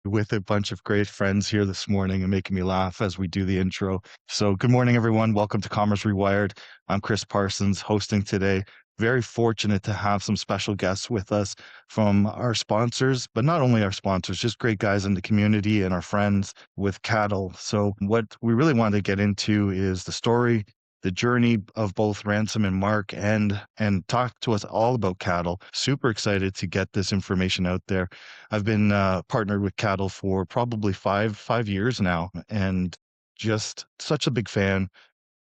with a bunch of great friends here this morning and making me laugh as we do the intro. So, good morning, everyone. Welcome to Commerce Rewired. I'm Chris Parsons, hosting today. Very fortunate to have some special guests with us from our sponsors, but not only our sponsors, just great guys in the community and our friends with Caddle. So, what we really want to get into is the story, the journey of both Ransom and Mark, and talk to us all about Caddle. Super excited to get this information out there. I've been partnered with Caddle for probably five years now, and just such a big fan.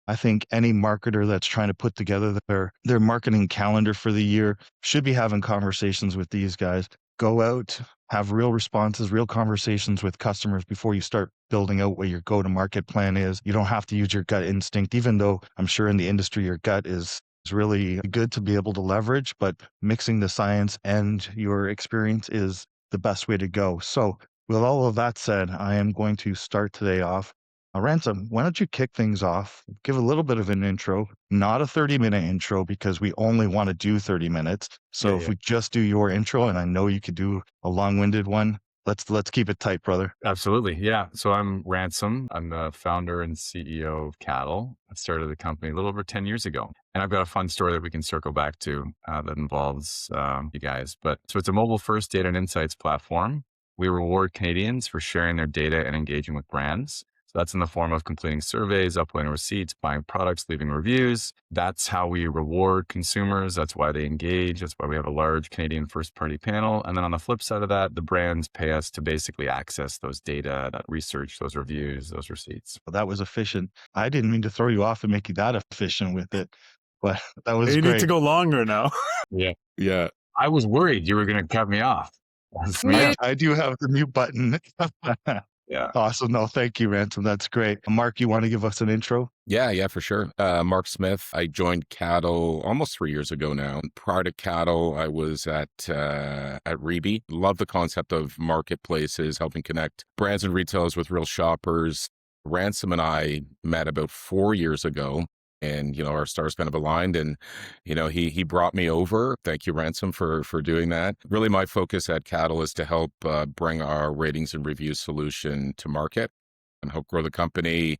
I think any marketer that's trying to put together their marketing calendar for the year should be having conversations with these guys. Go out, have real responses, real conversations with customers before you start building out what your go-to-market plan is. You don't have to use your gut instinct, even though I'm sure in the industry your gut is really good to be able to leverage, but mixing the science and your experience is the best way to go. So with all of that said, I am going to start today off. Ransom, why don't you kick things off? Give a little bit of an intro, not a 30-minute intro because we only want to do 30 minutes. So if we just do your intro, and I know you could do a long-winded one, let's keep it tight, brother. Absolutely. Yeah. So I'm Ransom. I'm the founder and CEO of Caddle. I started the company a little over 10 years ago. And I've got a fun story that we can circle back to that involves you guys. So it's a mobile first data and insights platform. We reward Canadians for sharing their data and engaging with brands. So that's in the form of completing surveys, uploading receipts, buying products, leaving reviews. That's how we reward consumers. That's why they engage. That's why we have a large Canadian first party panel. And then on the flip side of that, the brands pay us to basically access those data, that research, those reviews, those receipts. Well, that was efficient. I didn't mean to throw you off and make you that efficient with it, but that was You great. need to go longer now. Yeah. I was worried you were going to cut me off. I do have the mute button. Yeah. Awesome. No, thank you, Ransom. That's great. Mark, you want to give us an intro? Yeah, for sure. Mark Smith. I joined Caddle almost 3 years ago now. Prior to Caddle, I was at Reby. Love the concept of marketplaces, helping connect brands and retailers with real shoppers. Ransom and I met about 4 years ago. And, our stars kind of aligned and, he brought me over. Thank you, Ransom, for doing that. Really, my focus at Caddle is to help bring our ratings and review solution to market and help grow the company,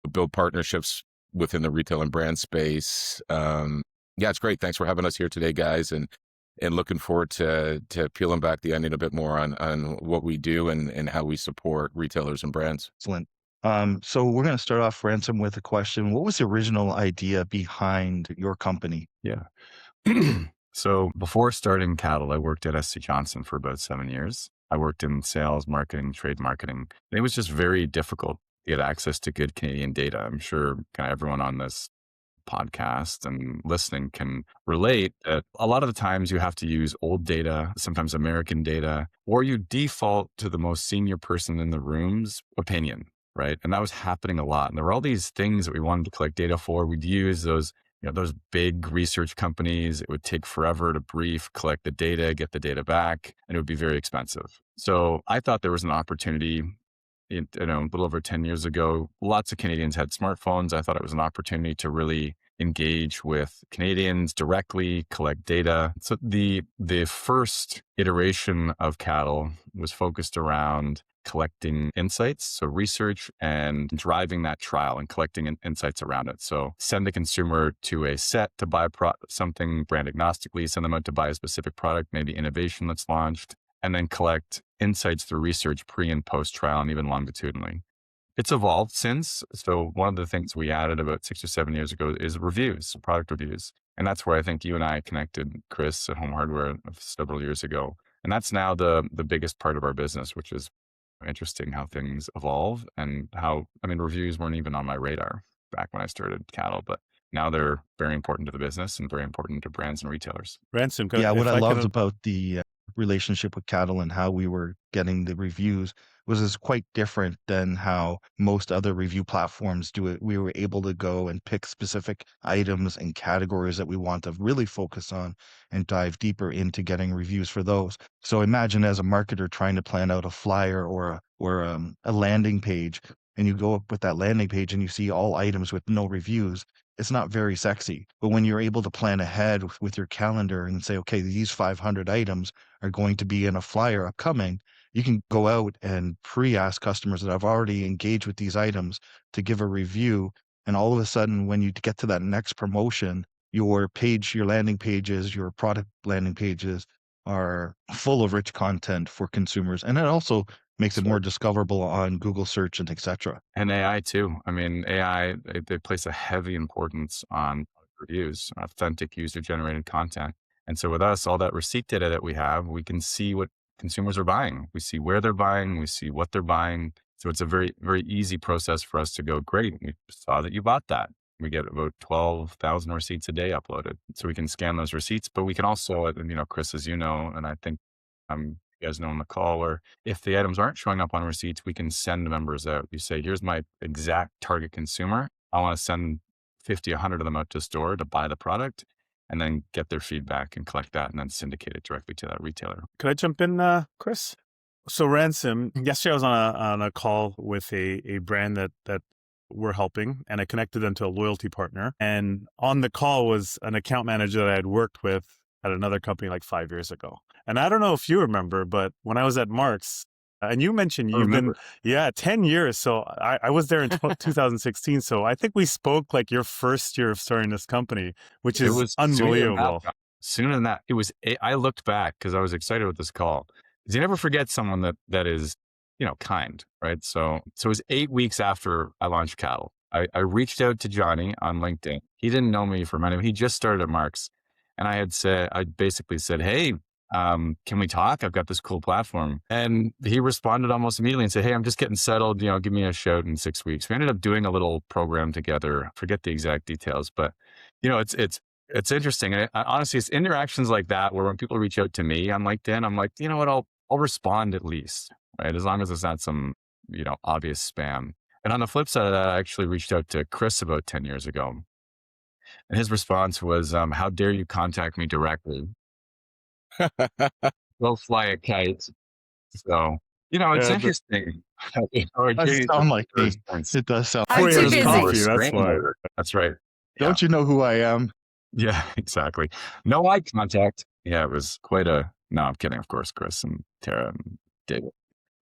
build partnerships within the retail and brand space. It's great. Thanks for having us here today, guys. And looking forward to peeling back the onion a bit more on what we do and how we support retailers and brands. Excellent. So we're going to start off, Ransom, with a question. What was the original idea behind your company? Yeah. So before starting Caddle, I worked at SC Johnson for about 7 years. I worked in sales, marketing, trade marketing. It was just very difficult to get access to good Canadian data. I'm sure kind of everyone on this podcast and listening can relate that a lot of the times you have to use old data, sometimes American data, or you default to the most senior person in the room's opinion. Right. And that was happening a lot. And there were all these things that we wanted to collect data for. We'd use those big research companies. It would take forever to brief, collect the data, get the data back, and it would be very expensive. So I thought there was an opportunity, a little over 10 years ago. Lots of Canadians had smartphones. I thought it was an opportunity to really engage with Canadians directly, collect data. So the first iteration of Caddle was focused around collecting insights, so research, and driving that trial and collecting insights around it. So send the consumer to a set to buy something brand agnostically, send them out to buy a specific product, maybe innovation that's launched, and then collect insights through research pre and post trial and even longitudinally. It's evolved since. So one of the things we added about 6 or 7 years ago is reviews, product reviews. And that's where I think you and I connected, Chris, at Home Hardware several years ago. And that's now the biggest part of our business, which is interesting how things evolve and how, reviews weren't even on my radar back when I started Caddle, but now they're very important to the business and very important to brands and retailers. Ransom, what I loved about the relationship with Caddle and how we were getting the reviews was quite different than how most other review platforms do it. We were able to go and pick specific items and categories that we want to really focus on and dive deeper into getting reviews for those. So imagine as a marketer trying to plan out a flyer or a landing page, and you go up with that landing page and you see all items with no reviews. It's not very sexy. But when you're able to plan ahead with your calendar and say, okay, these 500 items are going to be in a flyer upcoming, you can go out and pre-ask customers that have already engaged with these items to give a review. And all of a sudden, when you get to that next promotion, your landing pages, your product landing pages are full of rich content for consumers. And it also makes it more discoverable on Google search and etc. And AI too. I mean, AI, they place a heavy importance on reviews, authentic user generated content. And so with us, all that receipt data that we have, we can see what consumers are buying. We see where they're buying, we see what they're buying. So it's a very, very easy process for us to go, great, we saw that you bought that. We get about 12,000 receipts a day uploaded. So we can scan those receipts, but we can also, you know, Chris, as you know, and I think you guys know on the call, where if the items aren't showing up on receipts, we can send members out. You say, here's my exact target consumer. I want to send 50, 100 of them out to store to buy the product, and then get their feedback and collect that and then syndicate it directly to that retailer. Could I jump in, Chris? So Ransom, yesterday I was on a call with a brand that we're helping, and I connected them to a loyalty partner. And on the call was an account manager that I had worked with at another company like 5 years ago. And I don't know if you remember, but when I was at Mark's, and you mentioned you've been, 10 years. So I was there in 2016. So I think we spoke like your first year of starting this company, which is unbelievable. Sooner than that, I looked back because I was excited with this call. Because you never forget someone that is, you know, kind, right? So it was 8 weeks after I launched Caddle. I reached out to Johnny on LinkedIn. He didn't know me from anyone. He just started at Mark's. And I basically said, hey, can we talk? I've got this cool platform. And he responded almost immediately and said, hey, I'm just getting settled, you know, give me a shout in 6 weeks. We ended up doing a little program together. I forget the exact details, but you know, it's interesting. And honestly, it's interactions like that where when people reach out to me on LinkedIn, I'm like, you know what, I'll respond at least, right? As long as it's not some, you know, obvious spam. And on the flip side of that, I actually reached out to Chris about 10 years ago. And his response was, how dare you contact me directly? Go fly a kite. So, you know, it's interesting. It does sound like me. It does sound I'm too busy. Coffee, that's why. That's right. Don't you know who I am? Yeah, exactly. No eye contact. Yeah, it was quite a, no, I'm kidding. Of course, Chris and Tara and David.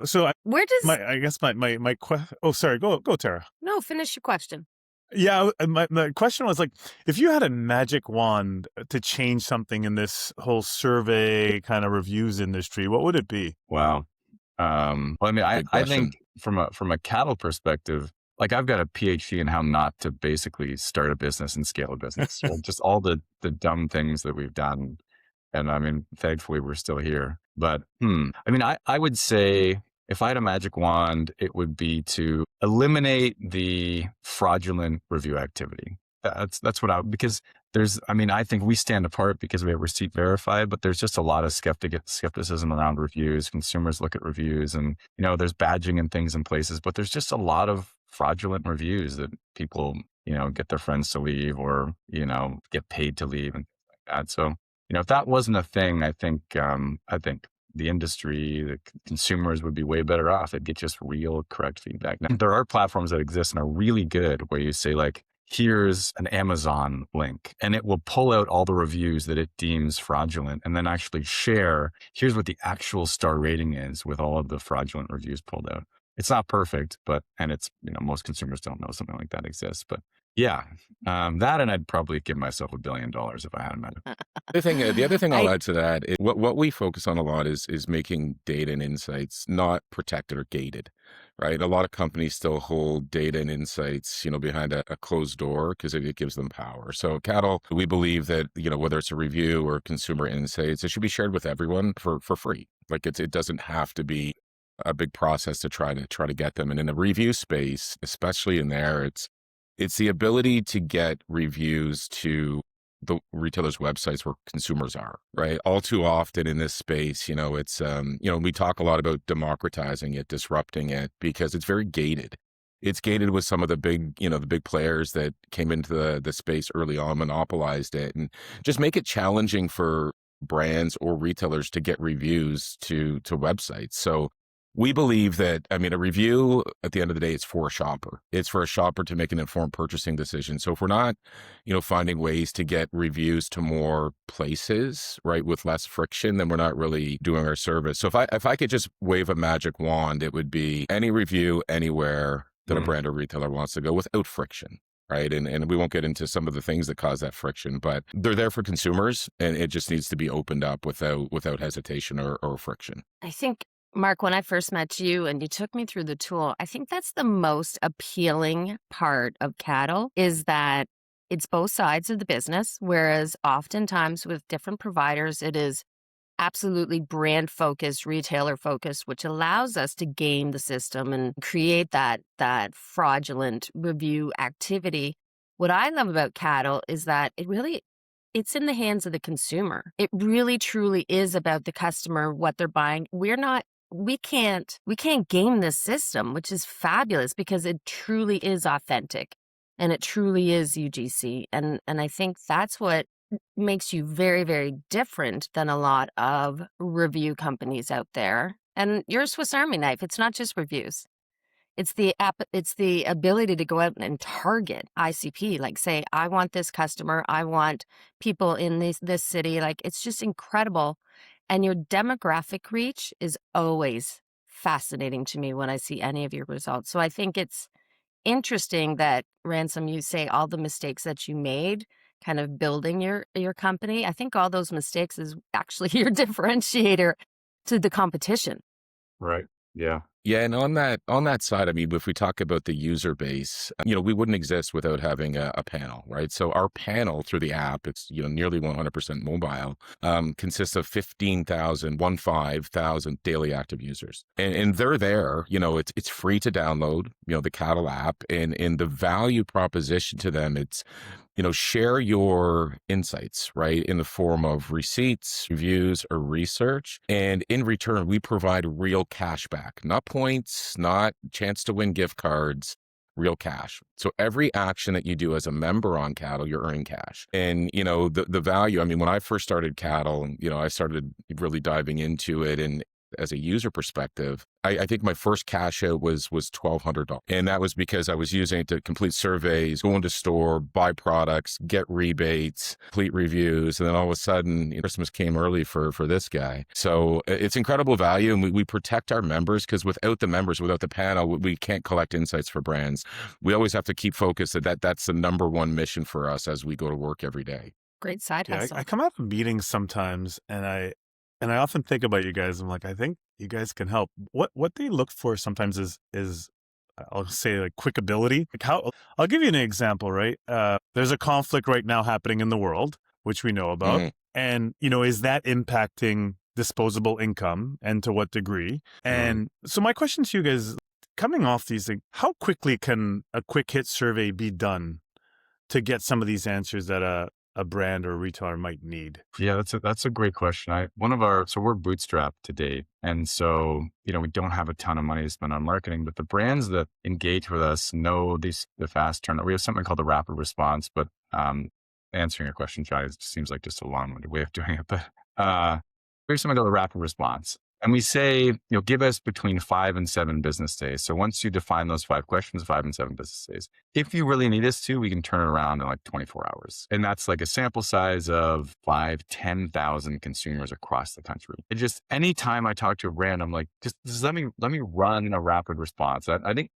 So Where does I guess my question, oh, sorry, go Tara. no finish your question? Yeah, my question was like, if you had a magic wand to change something in this whole survey kind of reviews industry, what would it be? Wow. Well, I mean, I think from a Caddle perspective, like I've got a PhD in how not to basically start a business and scale a business. So just all the dumb things that we've done. And I mean, thankfully we're still here. But I mean, I would say if I had a magic wand, it would be to eliminate the fraudulent review activity. That's what because I think we stand apart because we have receipt verified, but there's just a lot of skepticism around reviews. Consumers look at reviews and, you know, there's badging and things in places, but there's just a lot of fraudulent reviews that people, you know, get their friends to leave or, you know, get paid to leave and things like that. So, you know, if that wasn't a thing, I think the industry, the consumers would be way better off. It'd get just real, correct feedback. Now, there are platforms that exist and are really good where you say like, here's an Amazon link and it will pull out all the reviews that it deems fraudulent and then actually share, here's what the actual star rating is with all of the fraudulent reviews pulled out. It's not perfect, and it's, you know, most consumers don't know something like that exists, but yeah, that, and I'd probably give myself $1 billion if I had a magic. The other thing I'll add to that is what we focus on a lot is making data and insights not protected or gated, right? A lot of companies still hold data and insights, you know, behind a closed door because it gives them power. So Caddle, we believe that, you know, whether it's a review or consumer insights, it should be shared with everyone for free. Like it doesn't have to be a big process to try to get them. And in the review space, especially in there, it's the ability to get reviews to the retailers' websites where consumers are, right? All too often in this space, you know, it's, you know, we talk a lot about democratizing it, disrupting it, because it's very gated. It's gated with some of the big, you know, the big players that came into the space early on, monopolized it, and just make it challenging for brands or retailers to get reviews to websites. So We believe that, I mean, a review at the end of the day, it's for a shopper. It's for a shopper to make an informed purchasing decision. So if we're not, finding ways to get reviews to more places, right, with less friction, then we're not really doing our service. So if I could just wave a magic wand, it would be any review anywhere that a brand or retailer wants to go without friction. Right. And we won't get into some of the things that cause that friction, but they're there for consumers, and it just needs to be opened up without hesitation or friction. I think, Mark, when I first met you and you took me through the tool, I think that's the most appealing part of Caddle, is that it's both sides of the business, whereas oftentimes with different providers, it is absolutely brand focused, retailer focused, which allows us to game the system and create that fraudulent review activity. What I love about Caddle is that it's in the hands of the consumer. It really truly is about the customer, what they're buying. We can't game this system, which is fabulous because it truly is authentic and it truly is UGC. And I think that's what makes you very, very different than a lot of review companies out there. And you're a Swiss Army knife. It's not just reviews. It's the ability to go out and target ICP, like say, I want this customer, I want people in this city. Like, it's just incredible. And your demographic reach is always fascinating to me when I see any of your results. So I think it's interesting that, Ransom, you say all the mistakes that you made kind of building your company. I think all those mistakes is actually your differentiator to the competition. Right. Yeah. Yeah, and on that side, I mean, if we talk about the user base, we wouldn't exist without having a panel, right? So our panel through the app, it's nearly 100% mobile, consists of 15,000 daily active users, and they're there. It's free to download. The Caddle app, and the value proposition to them, it's share your insights, right, in the form of receipts, reviews, or research. And in return, we provide real cash back, not points, not chance to win gift cards, real cash. So every action that you do as a member on Caddle, you're earning cash. And, the value, I mean, when I first started Caddle, I started really diving into it, and as a user perspective, I think my first cash out was $1,200. And that was because I was using it to complete surveys, go into store, buy products, get rebates, complete reviews. And then all of a sudden, Christmas came early for this guy. So it's incredible value. And we protect our members, because without the members, without the panel, we can't collect insights for brands. We always have to keep focused that's the number one mission for us as we go to work every day. Great side hustle. I come out of meetings sometimes and I often think about you guys. I'm like, I think you guys can help. What they look for sometimes is I'll say, like, quick ability. Like, I'll give you an example, right? There's a conflict right now happening in the world, which we know about. Mm-hmm. And, is that impacting disposable income, and to what degree? And so my question to you guys, coming off these, like, how quickly can a quick hit survey be done to get some of these answers that a brand or a retailer might need? Yeah, that's a great question. So we're bootstrapped to date. And so, we don't have a ton of money to spend on marketing, but the brands that engage with us know the fast turnover. We have something called the rapid response, but answering your question, Chai, it seems like just a long-winded way of doing it. But we have something called the rapid response. And we say, give us between 5 and 7 business days. So once you define those 5 questions, 5 and 7 business days, if you really need us to, we can turn it around in like 24 hours. And that's like a sample size of 10,000 consumers across the country. It just, anytime I talk to a brand, I'm like, just let me run a rapid response. I think,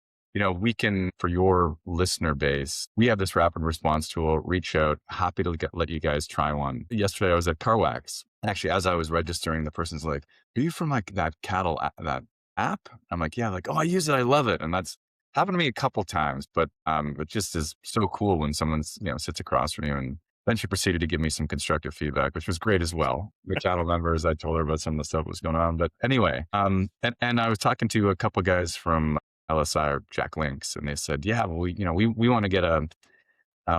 we can, for your listener base, we have this rapid response tool. Reach out. Happy to let you guys try one. Yesterday, I was at CarWax. Actually, as I was registering, the person's like, are you from like that Caddle that app? I'm like, yeah. Like, oh, I use it. I love it. And that's happened to me a couple times, but it just is so cool when someone's, sits across from you. And then she proceeded to give me some constructive feedback, which was great as well. The Caddle members, I told her about some of the stuff that was going on. But anyway, and I was talking to a couple guys from LSI or Jack Links, and they said, yeah, well, we want to get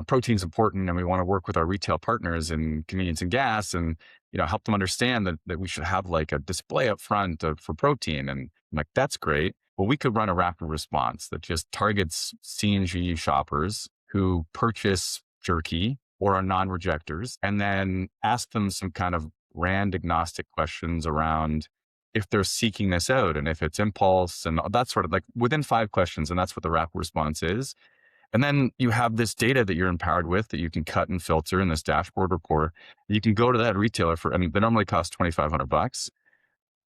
protein's important, and we want to work with our retail partners in convenience and gas, and help them understand that we should have like a display up front for protein. And I'm like, that's great. Well, we could run a rapid response that just targets C&G shoppers who purchase jerky or are non-rejectors, and then ask them some kind of brand agnostic questions around if they're seeking this out and if it's impulse and that sort of like within 5 questions. And that's what the rapid response is. And then you have this data that you're empowered with that you can cut and filter in this dashboard report. You can go to that retailer for, and they normally cost $2,500.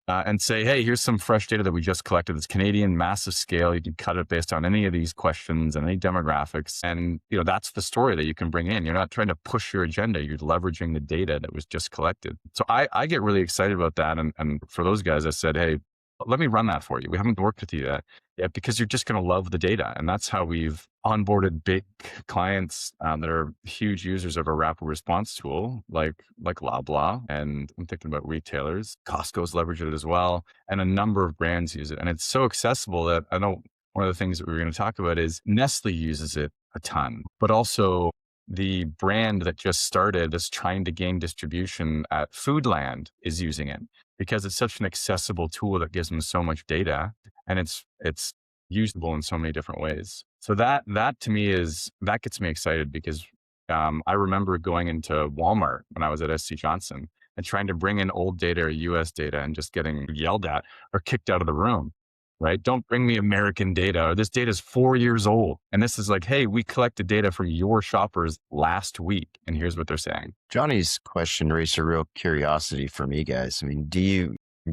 And say, hey, here's some fresh data that we just collected. It's Canadian, massive scale. You can cut it based on any of these questions and any demographics. And, that's the story that you can bring in. You're not trying to push your agenda. You're leveraging the data that was just collected. So I get really excited about that. And for those guys, I said, hey, let me run that for you. We haven't worked with you yet because you're just going to love the data. And that's how we've onboarded big clients that are huge users of our rapid response tool, like Loblaw. And I'm thinking about retailers. Costco's leveraged it as well. And a number of brands use it. And it's so accessible that I know one of the things that we're going to talk about is Nestle uses it a ton, but also the brand that just started is trying to gain distribution at Foodland is using it because it's such an accessible tool that gives them so much data and it's usable in so many different ways. So that to me that gets me excited because I remember going into Walmart when I was at SC Johnson and trying to bring in old data or US data and just getting yelled at or kicked out of the room. Right? Don't bring me American data. Or this data is 4 years old. And this is like, hey, we collected data from your shoppers last week. And here's what they're saying. Johnny's question raised a real curiosity for me, guys. I mean,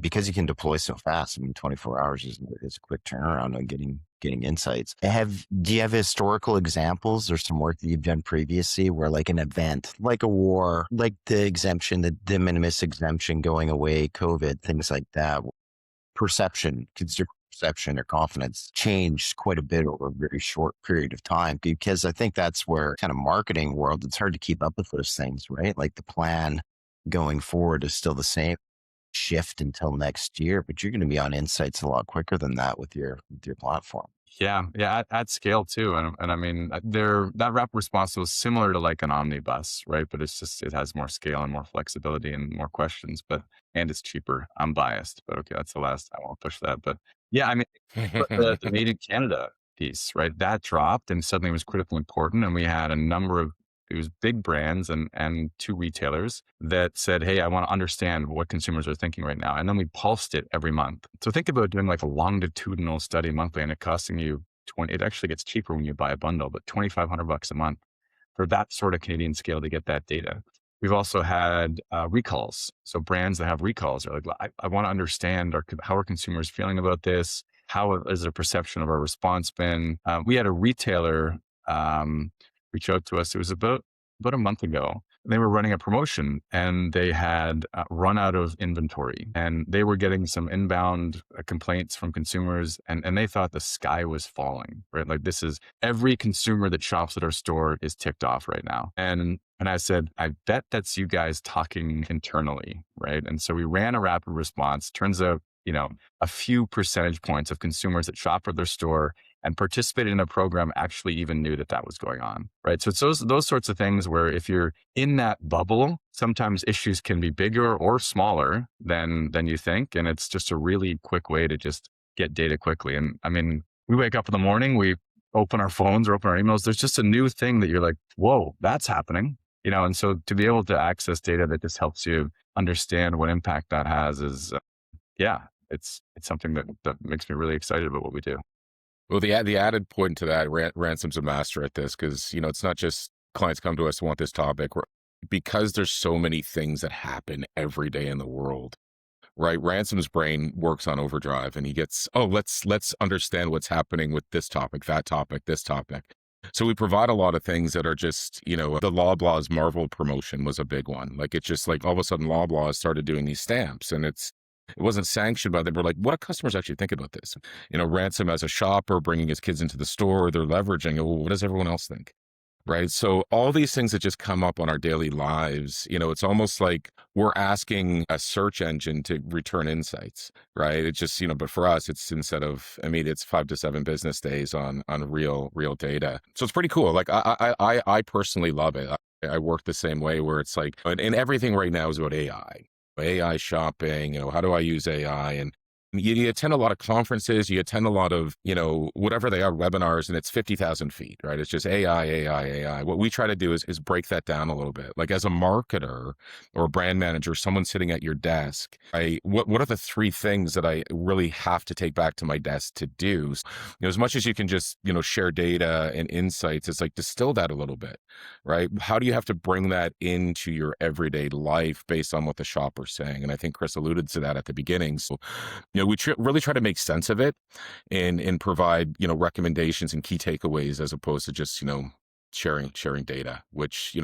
because you can deploy so fast, 24 hours is a quick turnaround on getting insights. Do you have historical examples or some work that you've done previously where like an event, like a war, like the exemption, the de minimis exemption going away, COVID, things like that, consumer perception or confidence changed quite a bit over a very short period of time? Because I think that's where kind of marketing world, it's hard to keep up with those things, right? Like the plan going forward is still the same, shift until next year, but you're going to be on insights a lot quicker than that with your platform. Yeah, at scale too. And I mean, that rapid response was similar to like an omnibus, right? But it has more scale and more flexibility and more questions, and it's cheaper. I'm biased, but okay, that's the last, I won't push that. But yeah, I mean, the Made in Canada piece, right? That dropped and suddenly it was critically important. And we had a number of, it was big brands and 2 retailers that said, hey, I want to understand what consumers are thinking right now. And then we pulsed it every month. So think about doing like a longitudinal study monthly and it costing you it actually gets cheaper when you buy a bundle, but $2,500 a month for that sort of Canadian scale to get that data. We've also had recalls. So brands that have recalls are like, I want to understand how are consumers feeling about this? How is their perception of our response been? We had a retailer reach out to us. It was about a month ago. They were running a promotion and they had run out of inventory and they were getting some inbound complaints from consumers and they thought the sky was falling, right? Like this is every consumer that shops at our store is ticked off right now. And I said, I bet that's you guys talking internally, right? And so we ran a rapid response. Turns out, a few percentage points of consumers that shop at their store and participated in a program actually even knew that was going on, right? So it's those sorts of things where if you're in that bubble, sometimes issues can be bigger or smaller than you think. And it's just a really quick way to just get data quickly. And I mean, we wake up in the morning, we open our phones or open our emails, there's just a new thing that you're like, whoa, that's happening. And so to be able to access data that just helps you understand what impact that has is, it's something that makes me really excited about what we do. Well, the added point to that, Ransom's a master at this because, it's not just clients come to us who want this topic. Because there's so many things that happen every day in the world, right? Ransom's brain works on overdrive and he gets, let's understand what's happening with this topic, that topic, this topic. So we provide a lot of things that are just, the Loblaw's Marvel promotion was a big one. Like it's just like all of a sudden Loblaw started doing these stamps and it wasn't sanctioned by them. We're like, what do customers actually think about this? Ransom as a shopper bringing his kids into the store, they're leveraging it. Well, what does everyone else think? Right. So all these things that just come up on our daily lives, it's almost like we're asking a search engine to return insights, right? It's just, but for us, it's it's 5 to 7 business days on real data. So it's pretty cool. Like I personally love it. I work the same way where it's like, and everything right now is about AI shopping, how do I use AI? And You attend a lot of conferences, you attend a lot of, whatever they are, webinars, and it's 50,000 feet, right? It's just AI, AI, AI. What we try to do is break that down a little bit. Like as a marketer or a brand manager, someone sitting at your desk, what are the three things that I really have to take back to my desk to do? As much as you can just, share data and insights, it's like distill that a little bit, right? How do you have to bring that into your everyday life based on what the shopper's saying? And I think Chris alluded to that at the beginning. So, we really try to make sense of it and provide, recommendations and key takeaways as opposed to just, sharing data, which,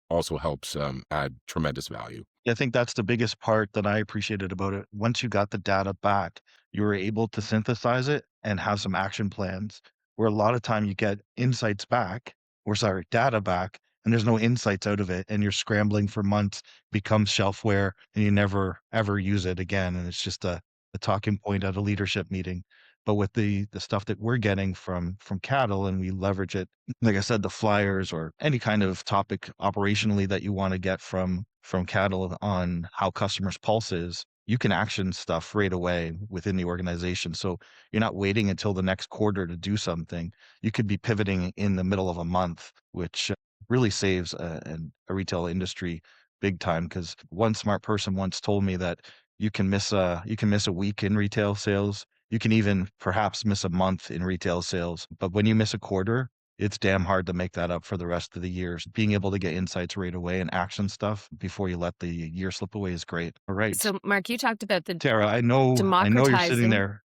also helps add tremendous value. I think that's the biggest part that I appreciated about it. Once you got the data back, you were able to synthesize it and have some action plans. Where a lot of time you get insights back, or sorry, data back, and there's no insights out of it, and you're scrambling for months, becomes shelfware, and you never ever use it again. And it's just a talking point at a leadership meeting. But with the stuff that we're getting from Caddle, and we leverage it, like I said, the flyers or any kind of topic operationally that you want to get from Caddle on how customers' pulse is, you can action stuff right away within the organization. So you're not waiting until the next quarter to do something. You could be pivoting in the middle of a month, which really saves a retail industry big time. Because one smart person once told me that you can miss a week in retail sales. You can even perhaps miss a month in retail sales. But when you miss a quarter, it's damn hard to make that up for the rest of the years. Being able to get insights right away and action stuff before you let the year slip away is great. All right. So, Mark, you talked about the Tara, I know you're sitting democratizing. there.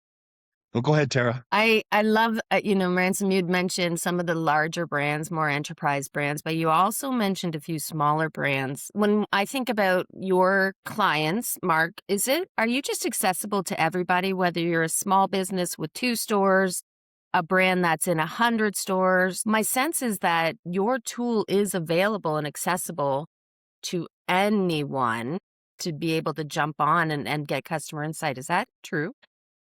Well, go ahead, Tara. I love, Ransom, you'd mentioned some of the larger brands, more enterprise brands, but you also mentioned a few smaller brands. When I think about your clients, Mark, are you just accessible to everybody, whether you're a small business with 2 stores, a brand that's in 100 stores? My sense is that your tool is available and accessible to anyone to be able to jump on and get customer insight. Is that true?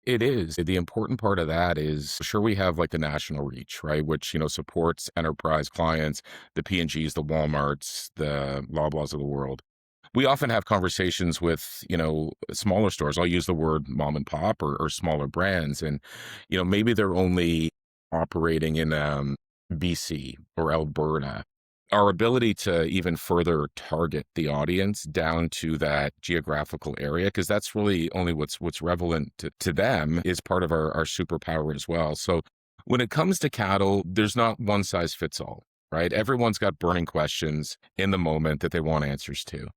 It is. The important part of that is sure we have like the national reach, right? Which, supports enterprise clients, the P&Gs, the Walmarts, the Loblaws of the world. We often have conversations with, smaller stores. I'll use the word mom and pop or smaller brands. And, maybe they're only operating in BC or Alberta. Our ability to even further target the audience down to that geographical area, because that's really only what's relevant to them, is part of our superpower as well. So when it comes to Caddle, there's not one size fits all, right? Everyone's got burning questions in the moment that they want answers to.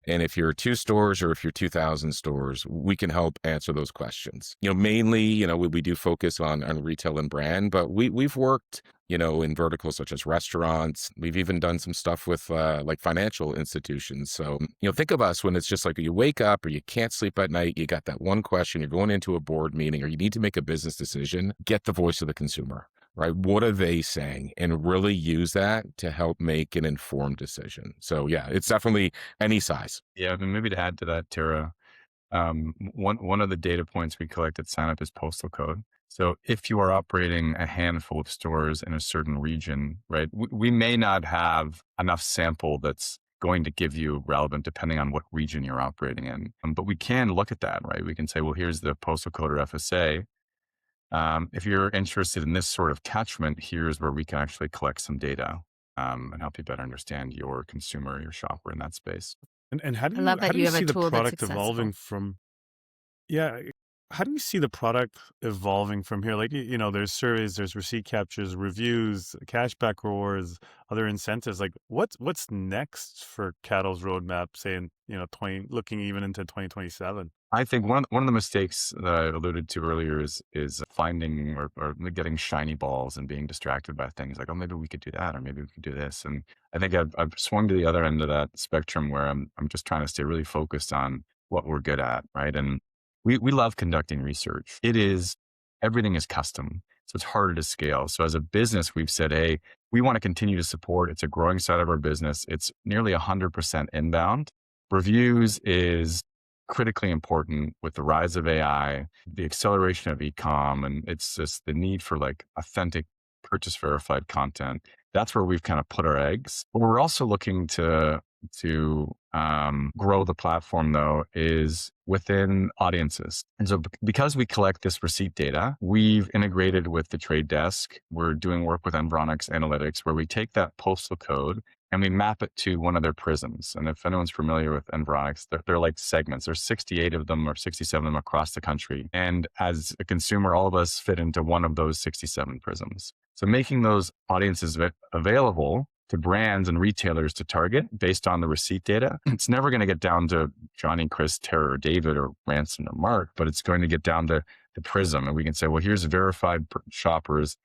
And if you're 2 stores or if you're 2,000 stores, we can help answer those questions. Mainly, we do focus on retail and brand, but we've worked, in verticals such as restaurants. We've even done some stuff with like financial institutions. So, think of us when it's just like you wake up or you can't sleep at night, you got that one question, you're going into a board meeting or you need to make a business decision, get the voice of the consumer. Right? What are they saying? And really use that to help make an informed decision. So yeah, it's definitely any size. Yeah, and maybe to add to that, Tara, one of the data points we collect at sign up is postal code. So if you are operating a handful of stores in a certain region, right, we may not have enough sample that's going to give you relevant depending on what region you're operating in. But we can look at that, right? We can say, well, here's the postal code or FSA. If you're interested in this sort of catchment, here's where we can actually collect some data and help you better understand your consumer, your shopper in that space. And how do I you love that how do you you have a see the tool that's product accessible. evolving from? Yeah, how do you see the product evolving from here? Like there's surveys, there's receipt captures, reviews, cashback rewards, other incentives. Like what's next for Caddle's roadmap? Say in looking even into 2027. I think one of the mistakes that I alluded to earlier is finding or getting shiny balls and being distracted by things like, oh, maybe we could do that, or maybe we could do this. And I think I've swung to the other end of that spectrum where I'm just trying to stay really focused on what we're good at, right? And we love conducting research. Everything is custom, so it's harder to scale. So as a business, we've said, hey, we want to continue to support. It's a growing side of our business. It's nearly 100% inbound. Reviews is critically important with the rise of AI, the acceleration of e-com, and it's just the need for like authentic purchase verified content. That's where we've kind of put our eggs. But we're also looking to to grow the platform, though, is within audiences. And so because we collect this receipt data, we've integrated with the trade desk. We're doing work with Environics Analytics, where we take that postal code and we map it to one of their prisms. And if anyone's familiar with Environics, they're like segments. There's 68 of them or 67 of them across the country. And as a consumer, all of us fit into one of those 67 prisms. So making those audiences available to brands and retailers to target based on the receipt data, it's never going to get down to Johnny, Chris, Tara, or David, or Ransom, or Mark, but it's going to get down to the prism. And we can say, well, here's verified shoppers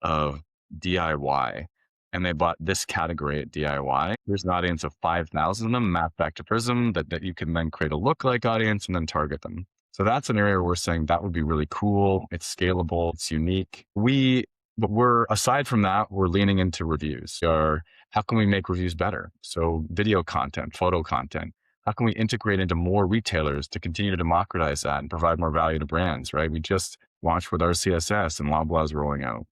of DIY. And they bought this category at DIY. Here's an audience of 5,000 of them mapped back to Prism that you can then create a lookalike audience and then target them. So that's an area where we're saying that would be really cool. It's scalable. It's unique. But we're, aside from that, we're leaning into reviews. How can we make reviews better? So video content, photo content. How can we integrate into more retailers to continue to democratize that and provide more value to brands, right? We just launched with our CSS and Loblaws rolling out.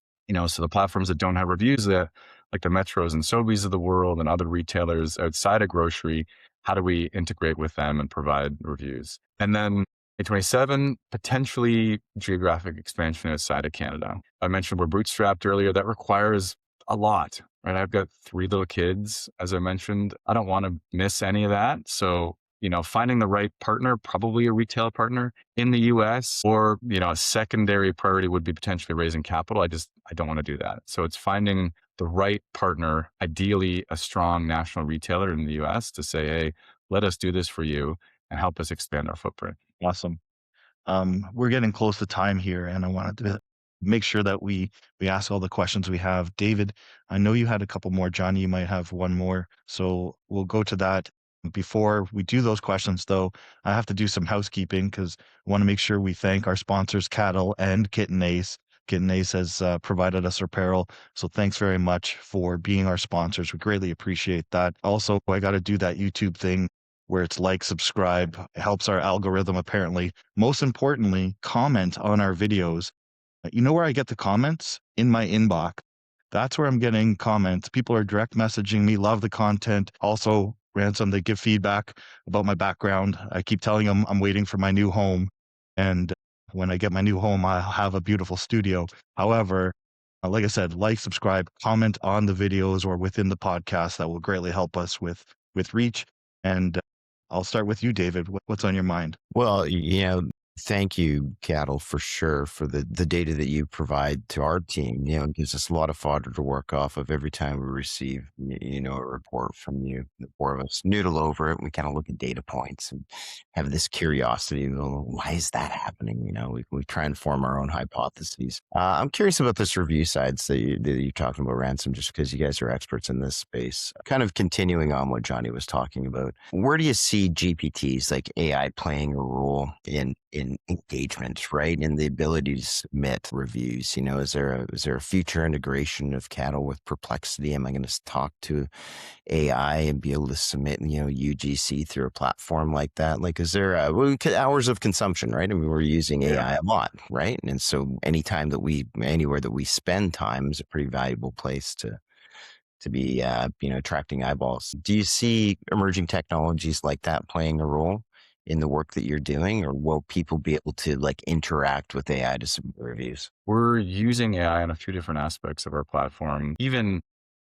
So the platforms that don't have reviews, that like the Metros and Sobeys of the world and other retailers outside of grocery, how do we integrate with them and provide reviews? And then in 2027, potentially geographic expansion outside of Canada. I mentioned we're bootstrapped earlier. That requires a lot, right? I've got 3 little kids, as I mentioned. I don't want to miss any of that. So, finding the right partner, probably a retail partner in the US, or, a secondary priority would be potentially raising capital. I don't want to do that. So it's finding the right partner, ideally a strong national retailer in the US, to say, hey, let us do this for you and help us expand our footprint. Awesome. We're getting close to time here, and I wanted to make sure that we ask all the questions we have. David, I know you had a couple more. Johnny, you might have one more. So we'll go to that. Before we do those questions, though, I have to do some housekeeping because I want to make sure we thank our sponsors, Caddle and Kitten Ace. Kitten Ace has provided us apparel. So thanks very much for being our sponsors. We greatly appreciate that. Also, I got to do that YouTube thing where it's like, subscribe. It helps our algorithm, apparently. Most importantly, comment on our videos. You know where I get the comments? In my inbox. That's where I'm getting comments. People are direct messaging me, love the content. Also, Ransom, they give feedback about my background. I keep telling them I'm waiting for my new home. And when I get my new home, I'll have a beautiful studio. However, like I said, like, subscribe, comment on the videos or within the podcast. That will greatly help us with reach. And I'll start with you, David. What's on your mind? Well, thank you, Caddle, for sure, for the data that you provide to our team. It gives us a lot of fodder to work off of every time we receive, a report from you. The 4 of us noodle over it. We kind of look at data points and have this curiosity. Well, why is that happening? We try and form our own hypotheses. I'm curious about this review sides that you're talking about, Ransom, just because you guys are experts in this space. Kind of continuing on what Johnny was talking about. Where do you see GPTs like AI playing a role in engagement, right? In the ability to submit reviews? Is there a future integration of Caddle with Perplexity? Am I going to talk to AI and be able to submit, UGC through a platform like that? Like, is there hours of consumption, right? I mean, we're using AI a lot, right? And so anywhere that we spend time is a pretty valuable place to be, attracting eyeballs. Do you see emerging technologies like that playing a role in the work that you're doing, or will people be able to interact with AI to submit reviews? We're using AI on a few different aspects of our platform, even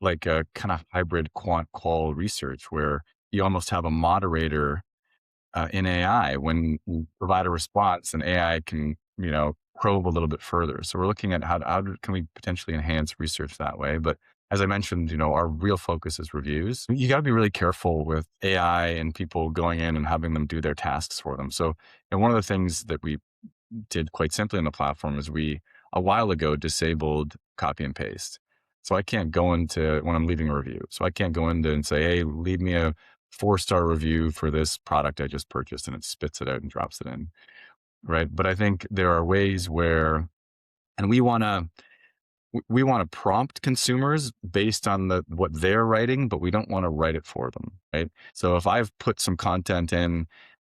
like a kind of hybrid quant qual research where you almost have a moderator in AI when you provide a response, and AI can, probe a little bit further. So we're looking at how can we potentially enhance research that way. But as I mentioned, our real focus is reviews. You got to be really careful with AI and people going in and having them do their tasks for them. So, one of the things that we did quite simply on the platform is we, a while ago, disabled copy and paste. So I can't go into, when I'm leaving a review, so I can't go into and say, hey, leave me a 4-star review for this product I just purchased, and it spits it out and drops it in, right? But I think there are ways where, and we want to prompt consumers based on what they're writing, but we don't want to write it for them, right? So if I've put some content in,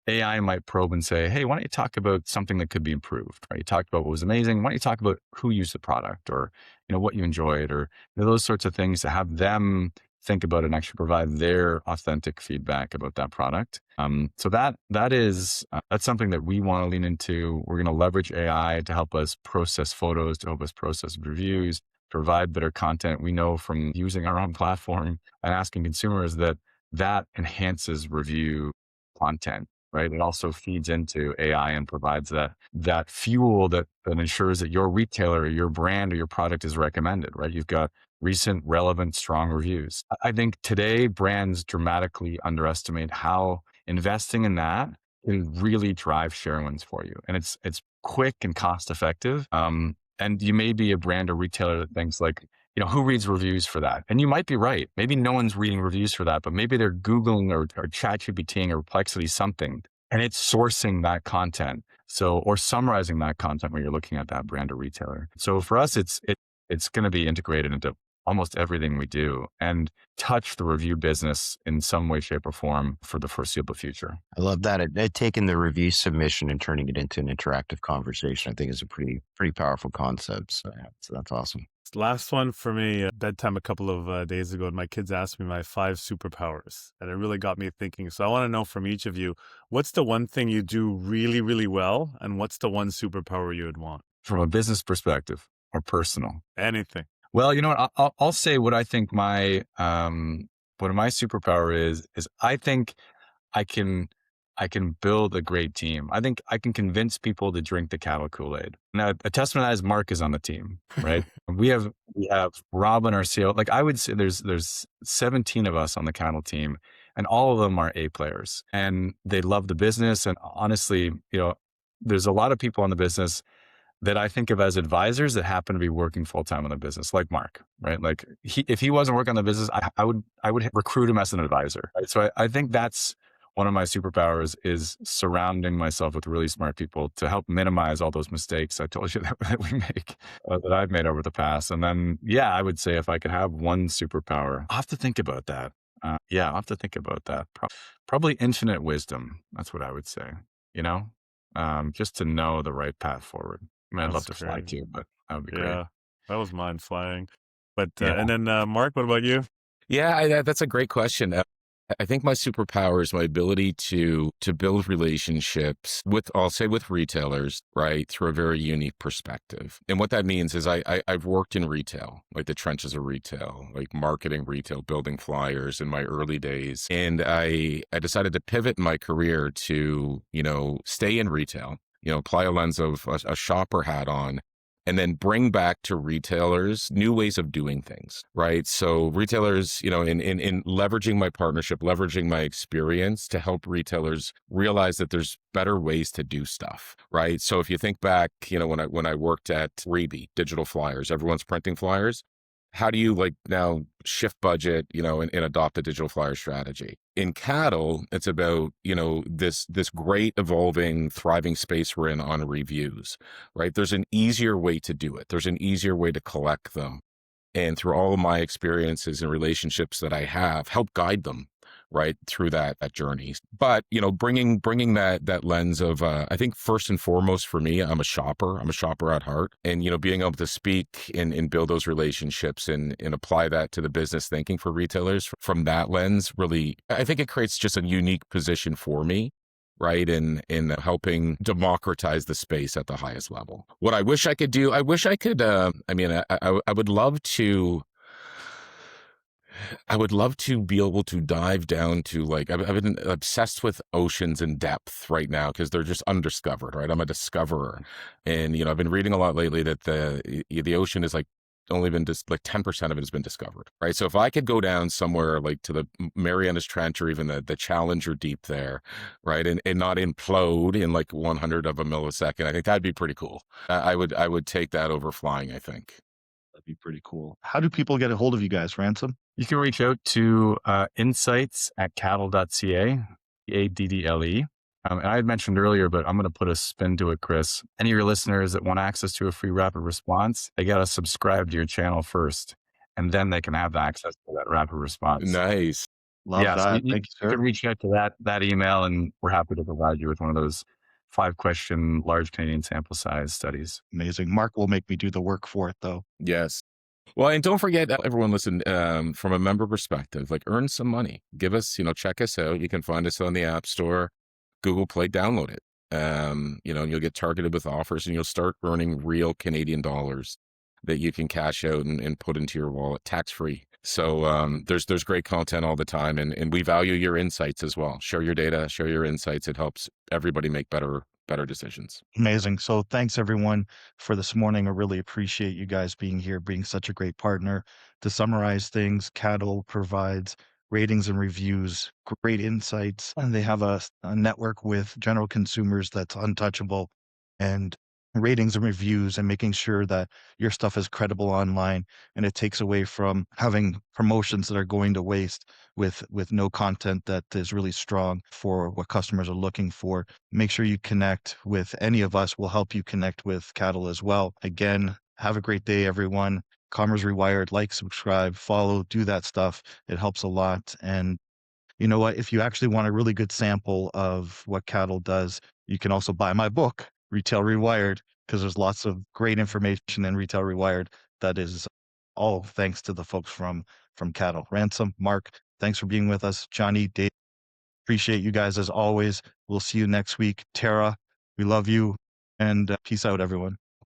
AI might probe and say, hey, why don't you talk about something that could be improved, right? You talked about what was amazing. Why don't you talk about who used the product, or, what you enjoyed, or those sorts of things, to have them think about it and actually provide their authentic feedback about that product. So that's something that we want to lean into. We're going to leverage AI to help us process photos, to help us process reviews, provide better content. We know from using our own platform and asking consumers that enhances review content, right? It also feeds into AI and provides that fuel that ensures that your retailer or your brand or your product is recommended, right? You've got recent, relevant, strong reviews. I think today brands dramatically underestimate how investing in that can really drive share wins for you. And it's quick and cost effective. And you may be a brand or retailer that thinks like, who reads reviews for that? And you might be right. Maybe no one's reading reviews for that, but maybe they're Googling or ChatGPTing or Perplexity something, and it's sourcing that content. So, or summarizing that content when you're looking at that brand or retailer. So for us, it's going to be integrated into almost everything we do and touch the review business in some way, shape, or form for the foreseeable future. I love that. Taking the review submission and turning it into an interactive conversation, I think is a pretty powerful concept. So that's awesome. Last one for me, bedtime a couple of days ago, and my kids asked me my 5 superpowers, and it really got me thinking. So I want to know from each of you, what's the one thing you do really, really well, and what's the one superpower you would want? From a business perspective or personal? Anything. Well, you know what? I'll say what I think my what my superpower is I think I can build a great team. I think I can convince people to drink the Caddle Kool-Aid. Now, a testament to that is Mark is on the team, right? we have Robin, our CEO. Like I would say there's 17 of us on the Caddle team, and all of them are A players, and they love the business. And honestly, there's a lot of people on the business that I think of as advisors that happen to be working full time on the business, like Mark, right? Like if he wasn't working on the business, I would recruit him as an advisor. Right? So I think that's one of my superpowers is surrounding myself with really smart people to help minimize all those mistakes I told you that we make, that I've made over the past. And then, I would say if I could have one superpower, I'll have to think about that. I'll have to think about that. Probably infinite wisdom. That's what I would say, just to know the right path forward. I mean, I'd love to fly too, but that would be great. Yeah, that was mine, flying. But and then Mark, what about you? Yeah, that's a great question. I think my superpower is my ability to build relationships with retailers, right, through a very unique perspective. And what that means is I've worked in retail, like the trenches of retail, like marketing retail, building flyers in my early days. And I decided to pivot my career to, stay in retail, apply a lens of a shopper hat on, and then bring back to retailers new ways of doing things, right? So retailers, in leveraging my partnership, leveraging my experience to help retailers realize that there's better ways to do stuff, right? So if you think back, when I worked at Reeby, digital flyers, everyone's printing flyers. How do you now shift budget, and adopt a digital flyer strategy? In Caddle, it's about, this great evolving, thriving space we're in on reviews, right? There's an easier way to do it. There's an easier way to collect them. And through all of my experiences and relationships that I have, help guide them, right, through that journey. But, bringing that lens of, I think first and foremost for me, I'm a shopper at heart, and, being able to speak and build those relationships and apply that to the business thinking for retailers from that lens, really, I think it creates just a unique position for me, right, in helping democratize the space at the highest level. What I wish I could do, I would love to be able to dive down to I've been obsessed with oceans and depth right now because they're just undiscovered, right? I'm a discoverer. And, I've been reading a lot lately that the ocean is only been 10% of it has been discovered, right? So if I could go down somewhere to the Marianas Trench or even the Challenger Deep there, right, and not implode in 100 of a millisecond, I think that'd be pretty cool. I would take that over flying, I think. That'd be pretty cool. How do people get a hold of you guys, Ransom? You can reach out to insights@caddle.ca, Caddle. And I had mentioned earlier, but I'm going to put a spin to it, Chris. Any of your listeners that want access to a free rapid response, they got to subscribe to your channel first, and then they can have access to that rapid response. Nice. Love that. So Thank you, sir. You can reach out to that email, and we're happy to provide you with one of those 5-question large Canadian sample size studies. Amazing. Mark will make me do the work for it, though. Yes. Well, and don't forget, everyone listen, from a member perspective, like earn some money. Give us, check us out. You can find us on the App Store, Google Play, download it. And you'll get targeted with offers and you'll start earning real Canadian dollars that you can cash out and put into your wallet tax free. So there's great content all the time, and we value your insights as well. Share your data, share your insights. It helps everybody make better decisions. Amazing. So thanks everyone for this morning. I really appreciate you guys being here, being such a great partner. To summarize things, Caddle provides ratings and reviews, great insights, and they have a network with general consumers that's untouchable, and ratings and reviews and making sure that your stuff is credible online, and it takes away from having promotions that are going to waste with no content that is really strong for what customers are looking for. Make sure you connect with any of us. We'll help you connect with Caddle as well. Again, have a great day, everyone. Commerce Rewired, like, subscribe, follow, do that stuff. It helps a lot. And you know what? If you actually want a really good sample of what Caddle does, you can also buy my book, Retail Rewired, because there's lots of great information in Retail Rewired that is all thanks to the folks from Caddle. Ransom, Mark, thanks for being with us. Johnny, Dave, appreciate you guys as always. We'll see you next week. Tara, we love you, and peace out, everyone.